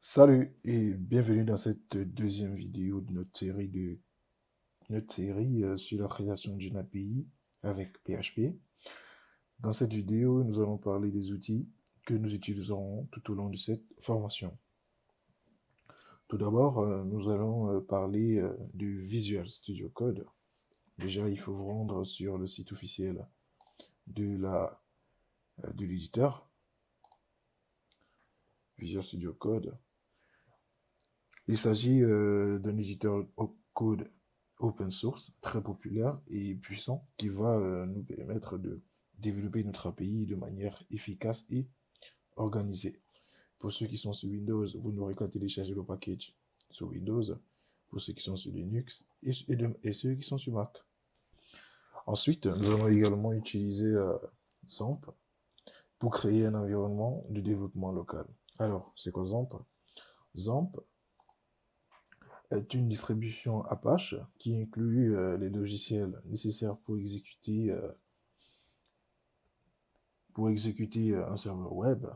Salut et bienvenue dans cette deuxième vidéo de notre série sur la création d'une API avec PHP. Dans cette vidéo, nous allons parler des outils que nous utiliserons tout au long de cette formation. Tout d'abord, nous allons parler de Visual Studio Code. Déjà, il faut vous rendre sur le site officiel de l'éditeur Visual Studio Code. Il s'agit d'un éditeur code open source très populaire et puissant qui va nous permettre de développer notre API de manière efficace et organisée. Pour ceux qui sont sur Windows, vous n'aurez qu'à télécharger le package sur Windows. Pour ceux qui sont sur Linux et ceux qui sont sur Mac. Ensuite, nous allons également utiliser XAMPP pour créer un environnement de développement local. Alors, c'est quoi XAMPP? XAMPP est une distribution Apache qui inclut les logiciels nécessaires pour exécuter un serveur web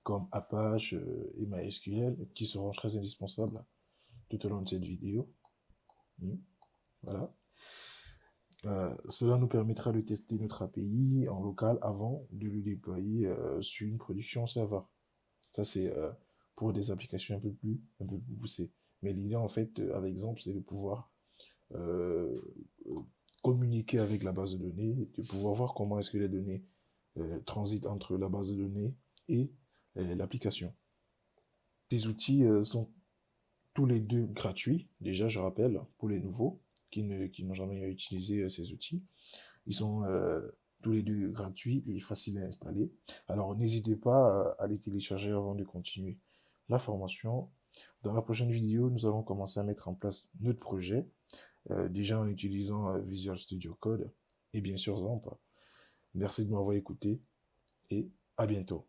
comme Apache et MySQL qui seront très indispensables tout au long de cette vidéo. Voilà. Cela nous permettra de tester notre API en local avant de le déployer sur une production serveur. Ça, c'est pour des applications un peu plus poussées. Mais l'idée, en fait, avec exemple, c'est de pouvoir euh, communiquer avec la base de données, de pouvoir voir comment est-ce que les données transitent entre la base de données et l'application. Ces outils sont tous les deux gratuits, déjà je rappelle, pour les nouveaux qui n'ont jamais utilisé ces outils. Ils sont tous les deux gratuits et faciles à installer. Alors n'hésitez pas à les télécharger avant de continuer la formation. Dans la prochaine vidéo, nous allons commencer à mettre en place notre projet, déjà en utilisant Visual Studio Code et bien sûr XAMPP. Merci de m'avoir écouté et à bientôt.